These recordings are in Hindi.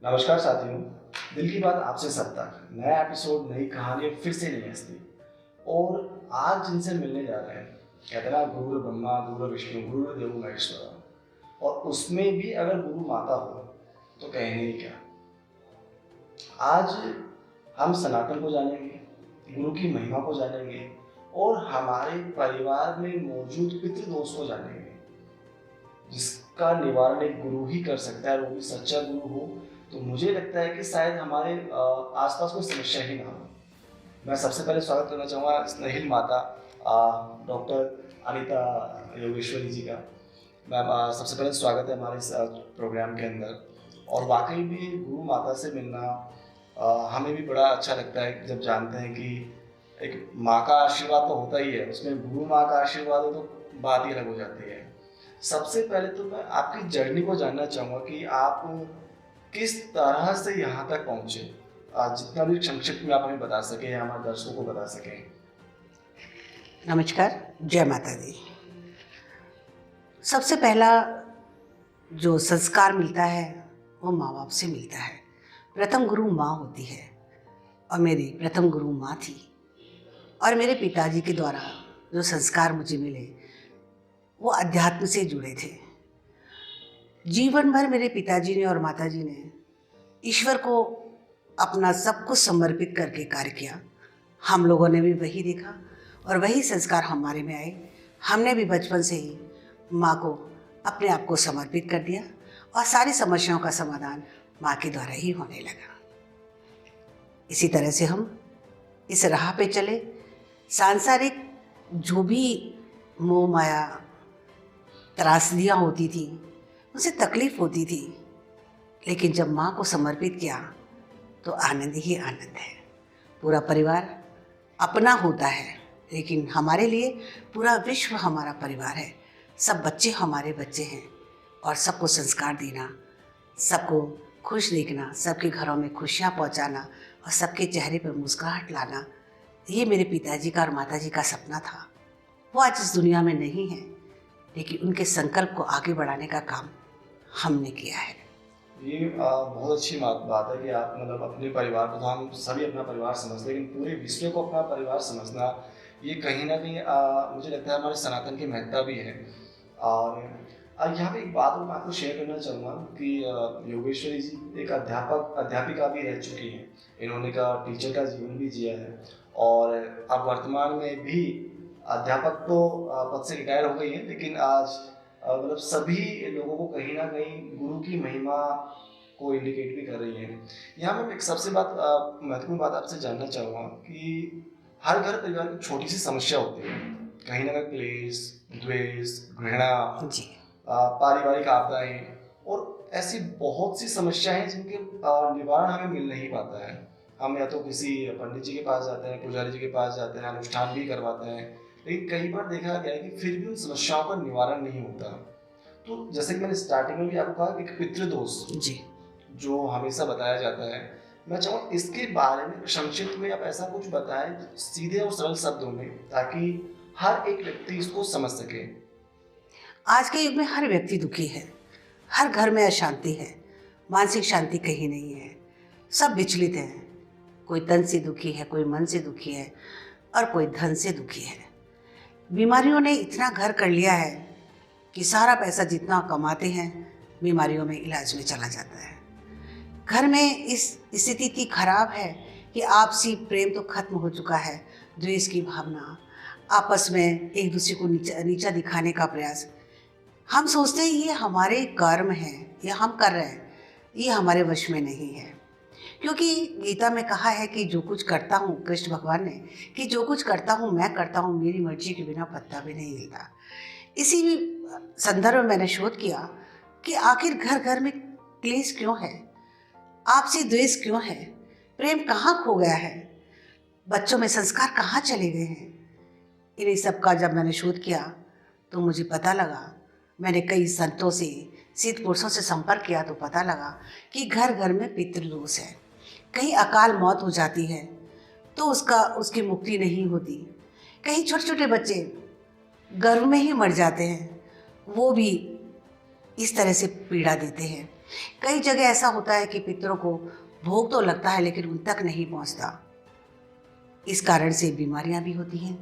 नमस्कार साथियों। दिल की बात आपसे सब तक नया एपिसोड, नई कहानी और फिर से नई हस्ती। और आज जिनसे मिलने जा रहे हैं, कहते हैं ना, गुरु ब्रह्मा गुरु विष्णु गुरु देवो महेश्वरा। और उसमें भी अगर गुरु माता हो तो कहने ही क्या। आज हम सनातन को जानेंगे, गुरु की महिमा को जानेंगे और हमारे परिवार में मौजूद पितृदोष को जानेंगे, जिसका निवारण एक गुरु ही कर सकता है। और वो भी सच्चा गुरु हो तो मुझे लगता है कि शायद हमारे आसपास कोई समस्या ही ना हो। मैं सबसे पहले स्वागत करना चाहूँगा स्नेहिल माता डॉक्टर अनीता योगेश्वरी जी का। मैम, सबसे पहले स्वागत है हमारे इस प्रोग्राम के अंदर। और वाकई में गुरु माता से मिलना हमें भी बड़ा अच्छा लगता है जब जानते हैं कि एक माँ का आशीर्वाद तो होता ही है, उसमें गुरु माँ का आशीर्वाद हो तो बात ही अलग हो जाती है। सबसे पहले तो मैं आपकी जर्नी को जानना चाहूँगा कि आप किस तरह से यहाँ तक पहुँचे। जितना भी संक्षिप्त में आप हमें बता सकें या हमारे दर्शकों को बता सकें। नमस्कार, जय माता दी। सबसे पहला जो संस्कार मिलता है वो माँ बाप से मिलता है। प्रथम गुरु माँ होती है और मेरी प्रथम गुरु माँ थी। और मेरे पिताजी के द्वारा जो संस्कार मुझे मिले वो अध्यात्म से जुड़े थे। जीवन भर मेरे पिताजी ने और माताजी ने ईश्वर को अपना सब कुछ समर्पित करके कार्य किया। हम लोगों ने भी वही देखा और वही संस्कार हमारे में आए। हमने भी बचपन से ही माँ को अपने आप को समर्पित कर दिया और सारी समस्याओं का समाधान माँ के द्वारा ही होने लगा। इसी तरह से हम इस राह पे चले। सांसारिक जो भी मोह माया त्रासदियाँ होती थी, उसे तकलीफ होती थी, लेकिन जब माँ को समर्पित किया तो आनंद ही आनंद है। पूरा परिवार अपना होता है, लेकिन हमारे लिए पूरा विश्व हमारा परिवार है। सब बच्चे हमारे बच्चे हैं और सबको संस्कार देना, सबको खुश देखना, सबके घरों में खुशियाँ पहुँचाना और सबके चेहरे पर मुस्कुराहट लाना, ये मेरे पिताजी का और माताजी का सपना था। वो आज इस दुनिया में नहीं है, लेकिन उनके संकल्प को आगे बढ़ाने का काम हमने किया है। ये बहुत अच्छी बात है कि आप मतलब अपने परिवार को, तो हम सभी अपना परिवार समझते हैं, लेकिन पूरे विश्व को अपना परिवार समझना, ये कहीं ना कहीं मुझे लगता है हमारे सनातन की महत्ता भी है। और यहाँ पे एक बात मैं आपको शेयर करना चाहूँगा कि योगेश्वरी जी एक अध्यापिका भी रह चुकी हैं। इन्होंने का टीचर का जीवन भी जिया है और अब वर्तमान में भी अध्यापक तो पद से रिटायर हो गई हैं, लेकिन आज मतलब सभी लोगों को कहीं ना कहीं गुरु की महिमा को इंडिकेट भी कर रही है। यहाँ मैं एक सबसे महत्वपूर्ण बात आपसे जानना चाहूँगा कि हर घर परिवार की छोटी सी समस्या होती है, कहीं ना कहीं क्लेश, द्वेष, घृणा, जी। पारिवारिक आपदाएं और ऐसी बहुत सी समस्याएं हैं जिनके निवारण हमें मिल नहीं पाता है। हम या तो किसी पंडित जी के पास जाते हैं, पुजारी जी के पास जाते हैं, अनुष्ठान भी करवाते हैं, लेकिन कई बार देखा गया है कि फिर भी उन समस्याओं का निवारण नहीं होता। तो जैसे कि मैंने स्टार्टिंग में भी आपको कहा कि पितृदोष जी। जो हमेशा बताया जाता है, मैं चाहूँगा इसके बारे में संक्षिप्त में आप ऐसा कुछ बताएं सीधे और सरल शब्दों में, ताकि हर एक व्यक्ति इसको समझ सके। आज के युग में हर व्यक्ति दुखी है, हर घर में अशांति है, मानसिक शांति कहीं नहीं है, सब विचलित हैं। कोई तन से दुखी है, कोई मन से दुखी है और कोई धन से दुखी है। बीमारियों ने इतना घर कर लिया है कि सारा पैसा जितना कमाते हैं बीमारियों में इलाज में चला जाता है। घर में इस स्थिति इतनी खराब है कि आपसी प्रेम तो खत्म हो चुका है। द्वेष की भावना, आपस में एक दूसरे को नीचा दिखाने का प्रयास। हम सोचते हैं ये हमारे कर्म है, ये हम कर रहे हैं, ये हमारे वश में नहीं है। क्योंकि गीता में कहा है कि जो कुछ करता हूँ, कृष्ण भगवान ने, कि जो कुछ करता हूँ मैं करता हूँ, मेरी मर्जी के बिना पत्ता भी नहीं हिलता। इसी संदर्भ में मैंने शोध किया कि आखिर घर घर में क्लेश क्यों है, आपसी द्वेष क्यों है, प्रेम कहाँ खो गया है, बच्चों में संस्कार कहाँ चले गए हैं। इन्हीं सब का जब मैंने शोध किया तो मुझे पता लगा, मैंने कई संतों से, सिद्ध पुरुषों से संपर्क किया तो पता लगा कि घर घर में पितृदोष है। कहीं अकाल मौत हो जाती है तो उसकी मुक्ति नहीं होती। कहीं छोटे छोटे बच्चे गर्भ में ही मर जाते हैं, वो भी इस तरह से पीड़ा देते हैं। कई जगह ऐसा होता है कि पितरों को भोग तो लगता है लेकिन उन तक नहीं पहुंचता। इस कारण से बीमारियां भी होती हैं,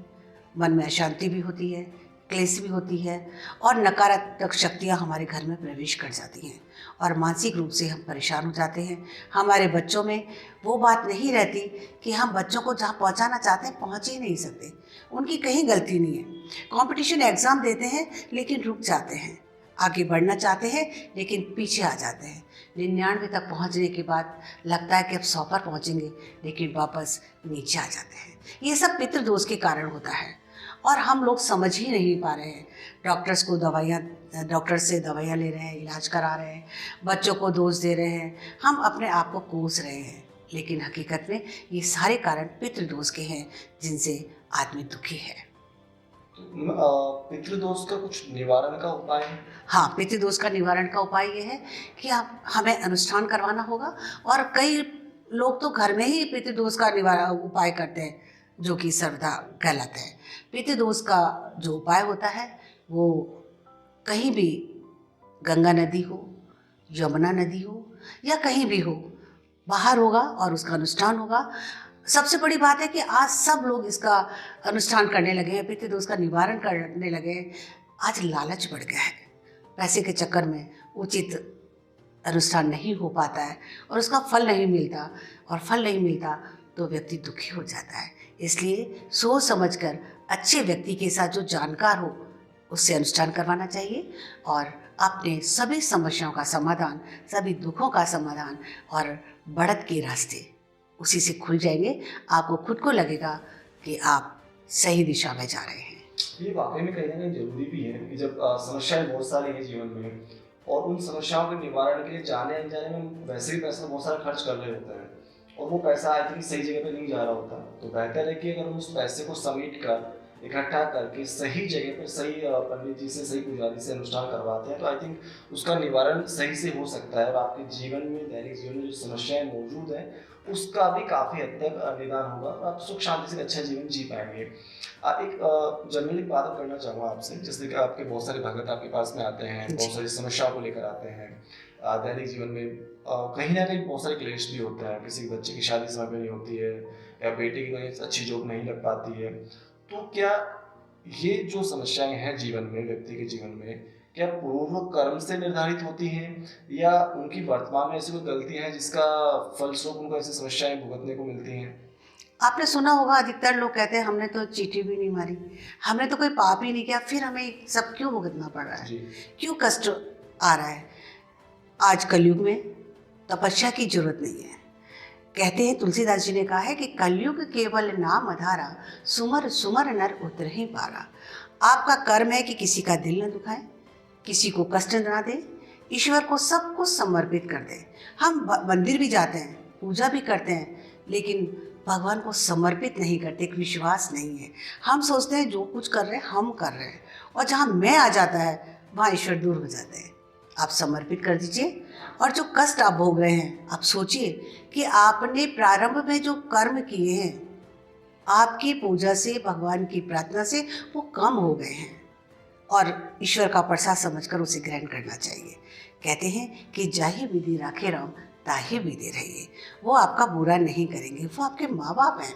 मन में अशांति भी होती है, क्लेश भी होती है और नकारात्मक शक्तियां हमारे घर में प्रवेश कर जाती हैं और मानसिक रूप से हम परेशान हो जाते हैं। हमारे बच्चों में वो बात नहीं रहती कि हम बच्चों को जहाँ पहुँचाना चाहते हैं पहुँच ही नहीं सकते। उनकी कहीं गलती नहीं है। कंपटीशन एग्ज़ाम देते हैं लेकिन रुक जाते हैं, आगे बढ़ना चाहते हैं लेकिन पीछे आ जाते हैं। 99 तक पहुंचने के बाद लगता है कि अब 100 पर पहुंचेंगे लेकिन वापस नीचे आ जाते हैं। ये सब पितृदोष के कारण होता है और हम लोग समझ ही नहीं पा रहे हैं। डॉक्टर से दवाइयाँ ले रहे हैं, इलाज करा रहे हैं, बच्चों को दोष दे रहे हैं, हम अपने आप को कोस रहे हैं, लेकिन हकीकत में ये सारे कारण पितृदोष के हैं जिनसे आदमी दुखी है। पितृदोष का कुछ निवारण का उपाय है? हाँ, पितृदोष का निवारण का उपाय ये है कि हमें अनुष्ठान करवाना होगा और कई लोग तो घर में ही पितृदोष का निवारण उपाय करते हैं जो कि सर्वदा गलत है। पितृदोष का जो उपाय होता है वो कहीं भी गंगा नदी हो, यमुना नदी हो या कहीं भी हो, बाहर होगा और उसका अनुष्ठान होगा। सबसे बड़ी बात है कि आज सब लोग इसका अनुष्ठान करने लगे हैं, पितृदोष का निवारण करने लगे हैं। आज लालच बढ़ गया है, पैसे के चक्कर में उचित अनुष्ठान नहीं हो पाता है और उसका फल नहीं मिलता, और फल नहीं मिलता तो व्यक्ति दुखी हो जाता है। इसलिए सोच समझकर अच्छे व्यक्ति के साथ जो जानकार हो उससे अनुष्ठान करवाना चाहिए और अपने सभी समस्याओं का समाधान, सभी दुखों का समाधान और बढ़त के रास्ते उसी से खुल जाएंगे। आपको खुद को लगेगा कि आप सही दिशा में जा रहे हैं। ये वाकई में कहीं ना कहीं जरूरी भी है कि जब समस्याएं बहुत सारी हैं जीवन में और उन समस्याओं के निवारण के लिए जाने अनजाने में हम वैसे भी पैसा बहुत सारा खर्च कर रहे होते हैं और वो पैसा आई थिंक सही जगह पे नहीं जा रहा होता, तो बेहतर है कि अगर हम उस पैसे को समेट कर इकट्ठा करके सही जगह पर सही पंडित जी से, सही पुजारी से अनुष्ठान करवाते हैं तो आई थिंक उसका निवारण सही से हो सकता है और आपके जीवन में, दैनिक जीवन में जो समस्याएं मौजूद हैं उसका भी काफ़ी हद तक निदान होगा और आप सुख शांति से अच्छा जीवन जी पाएंगे। एक जनरली बात करना चाहूँगा आपसे, जैसे कि आपके बहुत सारे भगत आपके पास में आते हैं, बहुत सारी समस्याओं को लेकर आते हैं। दैनिक जीवन में कहीं ना कहीं बहुत सारे क्लेश भी होते हैं, किसी बच्चे की शादी समय पर नहीं होती है या बेटे की कोई अच्छी जॉब नहीं लग पाती है, तो क्या ये जो समस्याएं हैं जीवन में, व्यक्ति के जीवन में, क्या पूर्व कर्म से निर्धारित होती हैं या उनकी वर्तमान में ऐसी कोई गलतियां हैं जिसका फलस्वरूप उनको ऐसी समस्याएं भुगतने को मिलती हैं? आपने सुना होगा अधिकतर लोग कहते हैं हमने तो चींटी भी नहीं मारी, हमने तो कोई पाप ही नहीं किया, फिर हमें सब क्यों भुगतना पड़ रहा है, क्यों कष्ट आ रहा है। आज कलयुग में तपस्या की जरूरत नहीं है। कहते हैं, तुलसीदास जी ने कहा है कि कलयुग केवल नाम आधारा, सुमर सुमर नर उतर ही पारा। आपका कर्म है कि किसी का दिल न दुखाए, किसी को कष्ट ना दे, ईश्वर को सब कुछ समर्पित कर दे। हम मंदिर भी जाते हैं, पूजा भी करते हैं, लेकिन भगवान को समर्पित नहीं करते, एक विश्वास नहीं है। हम सोचते हैं जो कुछ कर रहे हैं हम कर रहे हैं, और जहाँ मैं आ जाता है वहाँ ईश्वर दूर हो जाते हैं। आप समर्पित कर दीजिए और जो कष्ट आप भोग रहे हैं, आप सोचिए कि आपने प्रारंभ में जो कर्म किए हैं, आपकी पूजा से, भगवान की प्रार्थना से वो कम हो गए हैं और ईश्वर का प्रसाद समझकर उसे ग्रहण करना चाहिए। कहते हैं कि जाहि विधि राखे राम ताहि विधि रहिए। वो आपका बुरा नहीं करेंगे, वो आपके माँ बाप हैं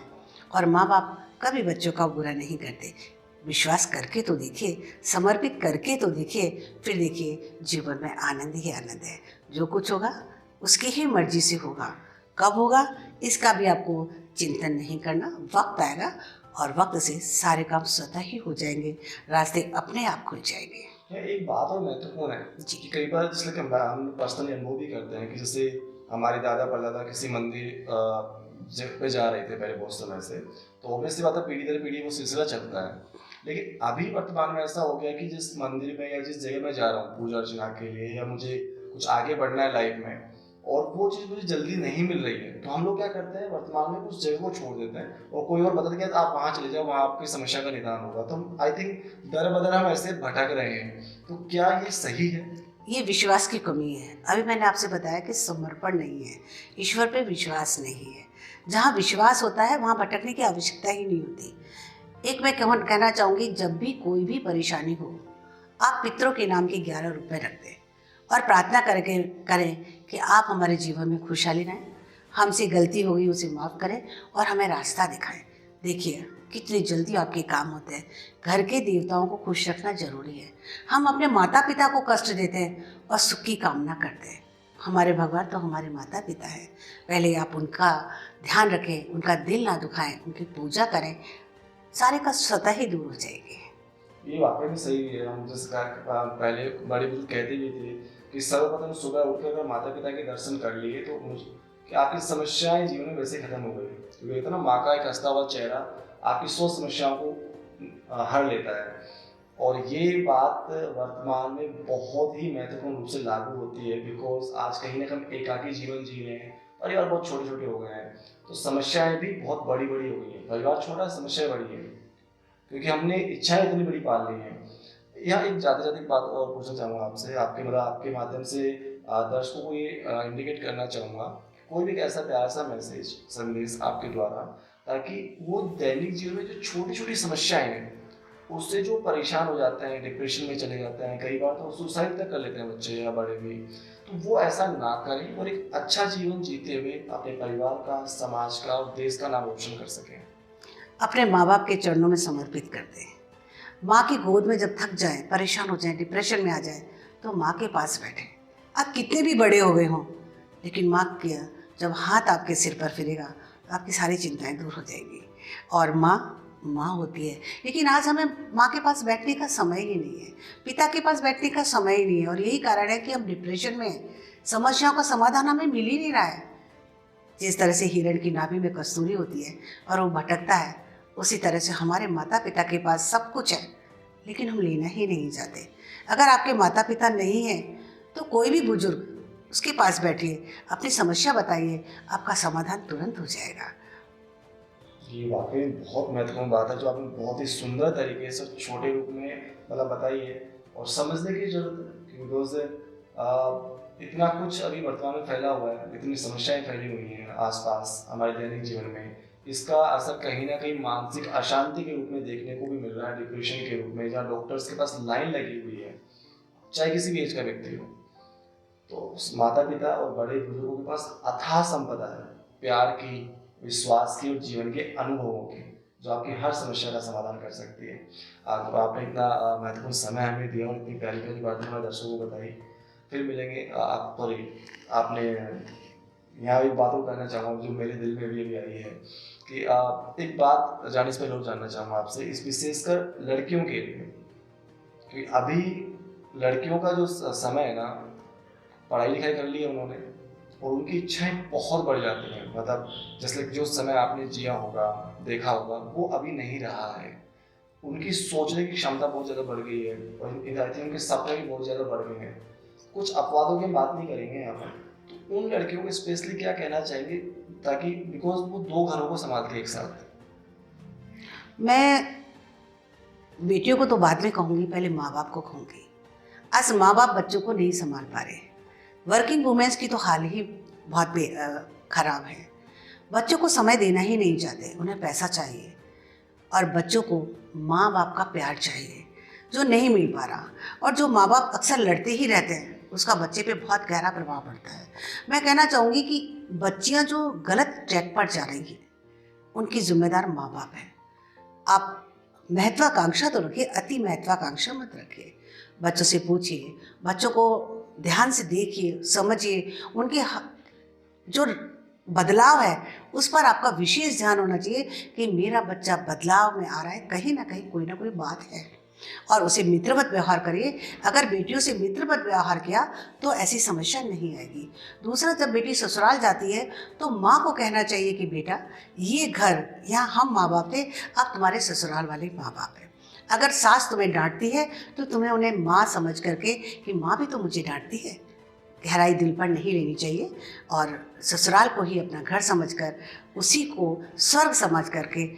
और माँ बाप कभी बच्चों का बुरा नहीं करते। विश्वास करके तो देखिए, समर्पित करके तो देखिए, फिर देखिए जीवन में आनंद ही आनंद है। जो कुछ होगा उसकी ही मर्जी से होगा, कब होगा इसका भी आपको चिंतन नहीं करना। वक्त आएगा और वक्त से सारे काम स्वतः ही हो जाएंगे, रास्ते अपने आप खुल जाएंगे। एक बात और महत्वपूर्ण है जी। कि कई बार जिससे हम पर्सनली अनुभव भी करते हैं कि जैसे हमारे दादा परदादा किसी मंदिर पे जा रहे थे पहले बहुत समय से, तो ऑब्वियसली बात है पीढ़ी दर पीढ़ी वो सिलसिला चलता है। लेकिन अभी वर्तमान में ऐसा हो गया कि जिस मंदिर में या जिस जगह मैं जा रहा हूँ पूजा अर्चना के लिए या मुझे कुछ आगे बढ़ना है लाइफ में और वो चीज़ मुझे जल्दी नहीं मिल रही है, तो हम लोग क्या करते हैं वर्तमान में उस जगह को छोड़ देते हैं और कोई और बताते हैं कि आप वहाँ चले जाओ, वहाँ आपकी समस्या का निदान होगा। तो आई थिंक दर बदर हम ऐसे भटक रहे हैं, तो क्या ये सही है? ये विश्वास की कमी है। अभी मैंने आपसे बताया कि समर्पण नहीं है, ईश्वर पे विश्वास नहीं है। जहाँ विश्वास होता है वहाँ भटकने की आवश्यकता ही नहीं होती। एक मैं कहना चाहूँगी, जब भी कोई भी परेशानी हो, आप पितरों के नाम के 11 रुपए रख दें, और प्रार्थना करके करें कि आप हमारे जीवन में खुशहाली लाएं, हमसे गलती हो गई उसे माफ़ करें और हमें रास्ता दिखाएं। देखिए कितनी जल्दी आपके काम होते हैं। घर के देवताओं को खुश रखना जरूरी है। हम अपने माता पिता को कष्ट देते हैं और सुख की कामना करते हैं। हमारे भगवान तो हमारे माता पिता हैं। पहले आप उनका ध्यान रखें, उनका दिल ना दुखाएं, उनकी पूजा करें, सारे कष्ट स्वतः ही दूर हो जाएंगे। ये वाकई में सही है। हम जैसे पहले बड़े बुजुर्ग कहते भी थे कि सर्वप्रथम सुबह उठकर अगर माता पिता के दर्शन कर लिए तो मुझे कि आपकी समस्याएं जीवन में वैसे खत्म हो गई। क्योंकि कहते हैं ना, माँ का एक हंसता हुआ चेहरा आपकी 100 समस्याओं को हर लेता है। और ये बात वर्तमान में बहुत ही महत्वपूर्ण रूप से लागू होती है, बिकॉज आज कहीं ना कहीं एकाकी जीवन जी रहे हैं, परिवार बहुत छोटे छोटे हो गए हैं, तो समस्याएं भी बहुत बड़ी बड़ी हो गई हैं। परिवार छोटा, समस्याएं बड़ी है, क्योंकि हमने इच्छाएं इतनी बड़ी पाल ली हैं। यहाँ एक जाते जाते बात और पूछना चाहूँगा आपसे, आपके माध्यम से दर्शकों को ये इंडिकेट करना चाहूँगा, कोई भी एक ऐसा प्यारा सा मैसेज संदेश आपके द्वारा, ताकि वो दैनिक जीवन में जो छोटी छोटी समस्याएं हैं उससे जो परेशान हो जाते हैं, डिप्रेशन में चले जाते हैं, कई बार तो सुसाइड तक कर लेते हैं बच्चे या बड़े भी, तो वो ऐसा ना करें और एक अच्छा जीवन जीते हुए अपने परिवार का, समाज का और देश का नाम रोशन कर सकें। अपने माँ बाप के चरणों में समर्पित कर दें। माँ की गोद में जब थक जाए, परेशान हो जाए, डिप्रेशन में आ जाए, तो माँ के पास बैठे। आप कितने भी बड़े हो गए हों, लेकिन माँ के जब हाथ आपके सिर पर फिरेगा तो आपकी सारी चिंताएं दूर हो जाएंगी। और माँ माँ होती है। लेकिन आज हमें माँ के पास बैठने का समय ही नहीं है, पिता के पास बैठने का समय ही नहीं है, और यही कारण है कि हम डिप्रेशन में हैं। समस्याओं का समाधान हमें मिल ही नहीं रहा है। जिस तरह से हिरण की नाभि में कस्तूरी होती है और वो भटकता है, उसी तरह से हमारे माता पिता के पास सब कुछ है, लेकिन हम लेना ही नहीं चाहते। अगर आपके माता पिता नहीं हैं तो कोई भी बुजुर्ग उसके पास बैठिए, अपनी समस्या बताइए, आपका समाधान तुरंत हो जाएगा। ये वाकई बहुत महत्वपूर्ण बात है, जो आपने बहुत ही सुंदर तरीके से छोटे रूप में मतलब बताई है, और समझने की जरूरत है। बिकॉज इतना कुछ अभी वर्तमान में फैला हुआ है, इतनी समस्याएं फैली हुई हैं आसपास हमारे दैनिक जीवन में, इसका असर कहीं ना कहीं मानसिक अशांति के रूप में देखने को भी मिल रहा है, डिप्रेशन के रूप में, जहाँ डॉक्टर्स के पास लाइन लगी हुई है, चाहे किसी भी एज का व्यक्ति हो। तो माता पिता और बड़े बुजुर्गों के पास अथाह संपदा है, प्यार की, विश्वास की और जीवन के अनुभवों की, जो आपकी हर समस्या का समाधान कर सकती है। आपने इतना महत्वपूर्ण समय हमें दिया और इतनी प्यारी प्यारी बातें हमारे दर्शकों को बताई। फिर मिलेंगे। आप सॉरी, आपने यहाँ एक बात और कहना चाहूँगा जो मेरे दिल में भी अभी आई है, कि एक बात जाने से पहले और जानना चाहूँगा आपसे, इस विशेषकर लड़कियों के लिए, क्योंकि अभी लड़कियों का जो समय है ना, पढ़ाई लिखाई कर ली है उन्होंने और उनकी इच्छाएं बहुत बढ़ जाती हैं। मतलब जैसे जो समय आपने जिया होगा, देखा होगा, वो अभी नहीं रहा है। उनकी सोचने की क्षमता बहुत ज़्यादा बढ़ गई है और उनके सपने भी बहुत ज़्यादा बढ़ गए हैं। कुछ अपवादों की बात नहीं करेंगे यहाँ पर, तो उन लड़कियों को स्पेशली क्या कहना चाहेंगे, ताकि बिकॉज वो 2 घरों को संभालती है एक साथ। मैं बेटियों को तो बाद में कहूँगी, पहले माँ बाप को कहूँगी। आज माँ बाप बच्चों को नहीं संभाल पा रहे। वर्किंग वुमेन्स की तो हाल ही बहुत खराब है। बच्चों को समय देना ही नहीं चाहते, उन्हें पैसा चाहिए और बच्चों को माँ बाप का प्यार चाहिए, जो नहीं मिल पा रहा। और जो माँ बाप अक्सर लड़ते ही रहते हैं, उसका बच्चे पे बहुत गहरा प्रभाव पड़ता है। मैं कहना चाहूँगी कि बच्चियाँ जो गलत ट्रैक पर जा रही हैं, उनकी जिम्मेदार माँ बाप है। आप महत्वाकांक्षा तो रखिए, अति महत्वाकांक्षा मत रखिए। बच्चों से पूछिए, बच्चों को ध्यान से देखिए, समझिए, उनके जो बदलाव है उस पर आपका विशेष ध्यान होना चाहिए कि मेरा बच्चा बदलाव में आ रहा है, कहीं ना कहीं कोई ना कोई बात है, और उसे मित्रवत व्यवहार करिए। अगर बेटियों से मित्रवत व्यवहार किया तो ऐसी समस्या नहीं आएगी। दूसरा, जब बेटी ससुराल जाती है तो माँ को कहना चाहिए कि बेटा, ये घर, यहाँ हम माँ बाप थे, अब तुम्हारे ससुराल वाले माँ बाप हैं। अगर सास तुम्हें डांटती है तो तुम्हें उन्हें माँ समझ करके कि माँ भी तो मुझे डांटती है, गहराई दिल पर नहीं लेनी चाहिए, और ससुराल को ही अपना घर समझकर, उसी को स्वर्ग समझ करके,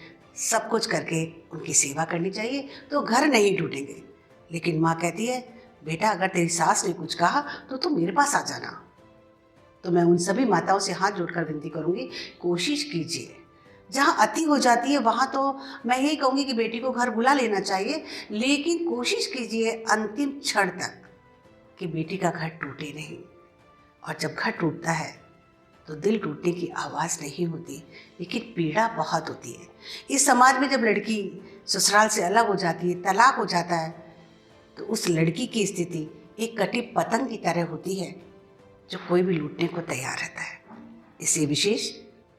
सब कुछ करके उनकी सेवा करनी चाहिए, तो घर नहीं टूटेंगे। लेकिन माँ कहती है, बेटा अगर तेरी सास ने कुछ कहा तो तुम मेरे पास आ जाना। तो मैं उन सभी माताओं से हाथ जोड़कर विनती करूँगी, कोशिश कीजिए। जहाँ अति हो जाती है वहाँ तो मैं यही कहूँगी कि बेटी को घर बुला लेना चाहिए, लेकिन कोशिश कीजिए अंतिम क्षण तक कि बेटी का घर टूटे नहीं, और जब घर टूटता है तो दिल टूटने की आवाज़ नहीं होती, लेकिन पीड़ा बहुत होती है। इस समाज में जब लड़की ससुराल से अलग हो जाती है, तलाक हो जाता है, तो उस लड़की की स्थिति एक कटी पतंग की तरह होती है जो कोई भी लूटने को तैयार रहता है। इसलिए विशेष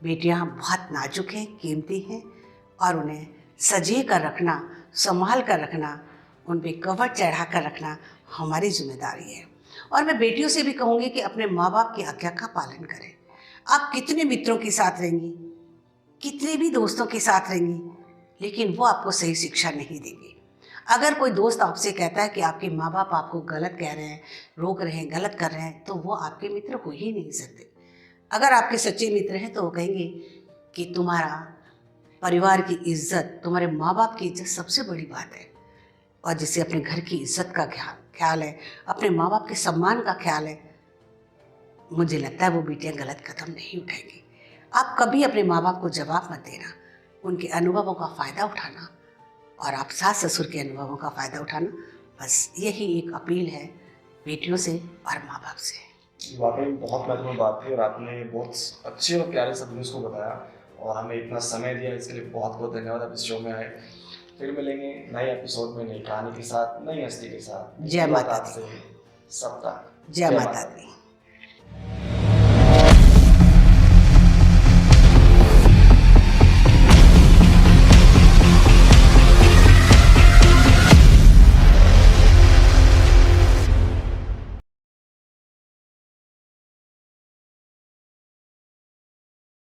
बेटियां बहुत नाजुक हैं, कीमती हैं, और उन्हें सजे कर रखना, संभाल कर रखना, उन पे कवर चढ़ा कर रखना हमारी जिम्मेदारी है। और मैं बेटियों से भी कहूँगी कि अपने माँ बाप की आज्ञा का पालन करें। आप कितने मित्रों के साथ रहेंगी, कितने भी दोस्तों के साथ रहेंगी, लेकिन वो आपको सही शिक्षा नहीं देंगे। अगर कोई दोस्त आपसे कहता है कि आपके माँ बाप आपको गलत कह रहे हैं, रोक रहे हैं, गलत कर रहे हैं, तो वो आपके मित्र हो ही नहीं सकते। अगर आपके सच्चे मित्र हैं तो वो कहेंगे कि तुम्हारा परिवार की इज्जत, तुम्हारे माँ बाप की इज्जत सबसे बड़ी बात है, और जिसे अपने घर की इज्जत का ख्याल है, अपने माँ बाप के सम्मान का ख्याल है, मुझे लगता है वो बेटियां गलत कदम नहीं उठाएंगी। आप कभी अपने माँ बाप को जवाब मत देना, उनके अनुभवों का फ़ायदा उठाना, और आप सास ससुर के अनुभवों का फ़ायदा उठाना। बस यही एक अपील है बेटियों से और माँ बाप से। वाकई में बहुत महत्वपूर्ण बात थी और आपने बहुत अच्छे और प्यारे शब्दों में इसको बताया और हमें इतना समय दिया, इसके लिए बहुत बहुत धन्यवाद। आप इस शो में आए। फिर मिलेंगे नए एपिसोड में, नई कहानी के साथ, नई हस्ती के साथ। जय माता दी। आपसे सब तक जय माता दी।